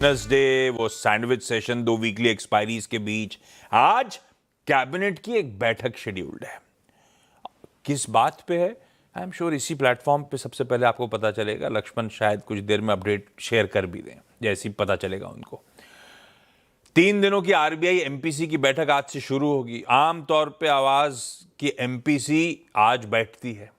Wednesday, वो sandwich session, 2 weekly expiries के बीच आज कैबिनेट की एक बैठक शेड्यूल्ड है। किस बात पे है? आई एम श्योर इसी प्लेटफॉर्म पे सबसे पहले आपको पता चलेगा। लक्ष्मण शायद कुछ देर में अपडेट शेयर कर भी दें जैसे ही पता चलेगा उनको। 3 दिनों की आरबीआई एमपीसी की बैठक आज से शुरू होगी। आमतौर पे आवाज की एमपीसी आज बैठती है।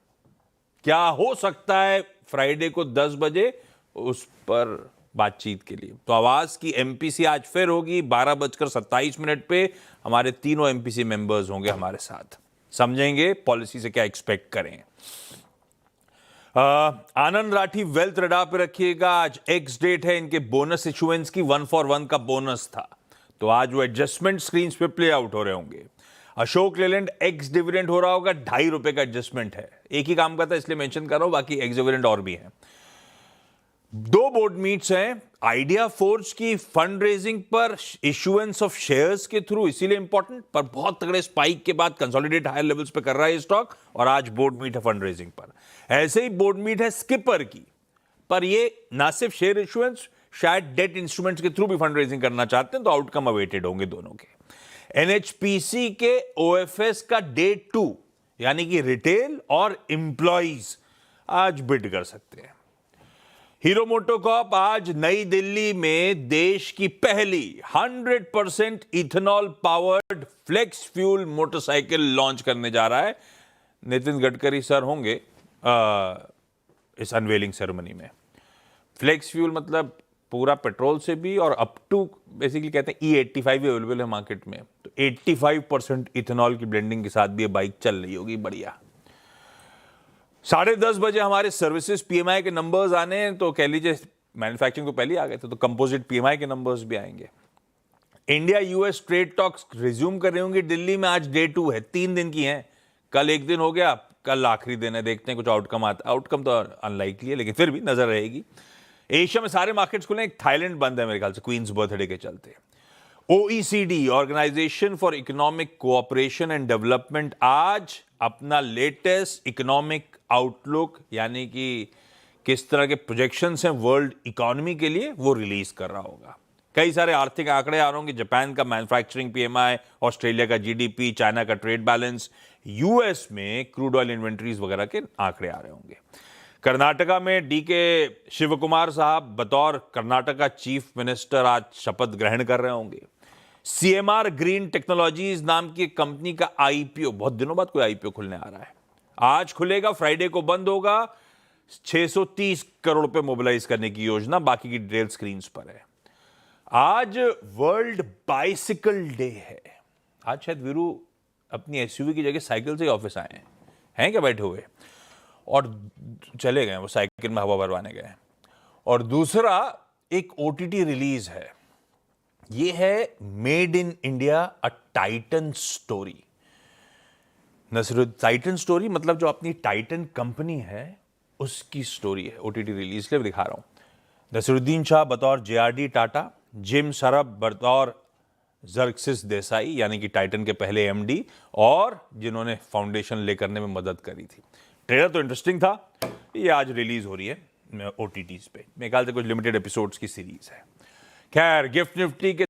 क्या हो सकता है फ्राइडे को 10 बजे, उस पर बातचीत के लिए। तो आवाज की एमपीसी आज फिर होगी 12:27 पे। हमारे तीनों एमपीसी मेंबर्स होंगे हमारे साथ, समझेंगे पॉलिसी से क्या एक्सपेक्ट करें। आनंद राठी वेल्थ रडार पे रखिएगा। आज एक्स डेट है इनके बोनस इशुएंस की। 1 for 1 का बोनस था, तो आज वो एडजस्टमेंट स्क्रीन पे प्ले आउट हो रहे होंगे। अशोक लेलैंड एक्स डिविडेंड हो रहा होगा, ₹2.5 का एडजस्टमेंट है। एक ही काम करता है इसलिए मेंशन कर रहा हूं, बाकी एक्स डिविडेंड और भी है। 2 बोर्ड मीट्स हैं। आइडिया फोर्स की फंड रेजिंग पर इशुएंस ऑफ शेयर्स के थ्रू, इसीलिए इंपॉर्टेंट, पर बहुत तगड़े स्पाइक के बाद कंसोलिडेट हायर लेवल्स पे कर रहा है स्टॉक। और आज बोर्ड मीट है फंड रेजिंग पर। ऐसे ही बोर्ड मीट है स्किपर की, पर ये ना सिर्फ शेयर इशुएंस, शायद डेट इंस्ट्रूमेंट्स के थ्रू भी फंड रेजिंग करना चाहते हैं, तो आउटकम अवेटेड होंगे दोनों के। एनएचपीसी के ओएफएस का डे 2 यानी कि रिटेल और एम्प्लॉइज आज बिड कर सकते हैं। हीरो मोटोकॉर्प आज नई दिल्ली में देश की पहली 100% ethanol powered flex fuel motorcycle launch करने जा रहा है। नितिन गडकरी सर होंगे इस अनवेलिंग सेरेमनी में। फ्लेक्स फ्यूल मतलब पूरा पेट्रोल से भी, और अप टू बेसिकली कहते हैं E85 अवेलेबल है मार्केट में, तो 85% इथेनॉल की ब्लेंडिंग के साथ भी ये बाइक चल रही होगी। बढ़िया। 10:30 बजे हमारे सर्विसेज पीएमआई के नंबर्स आने हैं, तो कह लीजिए मैन्युफैक्चरिंग तो पहले ही आ गए थे, तो कंपोजिट पीएमआई के नंबर्स भी आएंगे। India US trade talks resume कर रही होंगी दिल्ली में। आज डे 2 है, 3 दिन की हैं। कल एक दिन हो गया, कल आखिरी दिन है। देखते हैं कुछ आउटकम आता। आउटकम तो अनलाइकली है, लेकिन फिर भी नजर रहेगी। एशिया में सारे मार्केट्स खुले, एक थाईलैंड बंद है मेरे ख्याल से क्वींस बर्थडे के चलते। OECD organisation for economic cooperation and development आज अपना लेटेस्ट इकोनॉमिक आउटलुक, यानी कि किस तरह के प्रोजेक्शंस हैं वर्ल्ड इकोनॉमी के लिए, वो रिलीज कर रहा होगा। कई सारे आर्थिक आंकड़े आ रहे होंगे। जापान का मैन्युफैक्चरिंग पीएमआई, ऑस्ट्रेलिया का जीडीपी, चाइना का ट्रेड बैलेंस, यूएस में क्रूड ऑयल इन्वेंट्रीज वगैरह के आंकड़े आ रहे होंगे। कर्नाटका में डीके शिव कुमार साहब बतौर कर्नाटका चीफ मिनिस्टर आज शपथ ग्रहण कर रहे होंगे। सीएमआर ग्रीन टेक्नोलॉजीज नाम की कंपनी का आईपीओ, बहुत दिनों बाद कोई आईपीओ खुलने आ रहा है, आज खुलेगा, फ्राइडे को बंद होगा। 630 करोड़ रुपए मोबिलाइज करने की योजना, बाकी की डिटेल स्क्रीन पर है। आज वर्ल्ड बाइसिकल डे है। आज शायद वीरू अपनी एसयूवी की जगह साइकिल से ऑफिस आए हैं क्या बैठे हुए, और चले गए, वो साइकिल में हवा भरवाने गए। और दूसरा एक ओटीटी रिलीज है, ये है made in India a Titan story. Titan story मतलब जो अपनी टाइटन कंपनी है उसकी स्टोरी है। ओटीटी रिलीज के लिए दिखा रहा हूं। नसीरुद्दीन शाह बतौर जेआरडी टाटा, जिम सरब बतौर जर्क्सिस देसाई यानी कि टाइटन के पहले एमडी, और जिन्होंने फाउंडेशन ले करने में मदद करी थी। ट्रेलर तो इंटरेस्टिंग था। ये आज रिलीज हो रही है ओटीटीज पे। मेरे ख्याल से कुछ लिमिटेड एपिसोड्स की सीरीज है। खैर, गिफ्ट निफ्टी के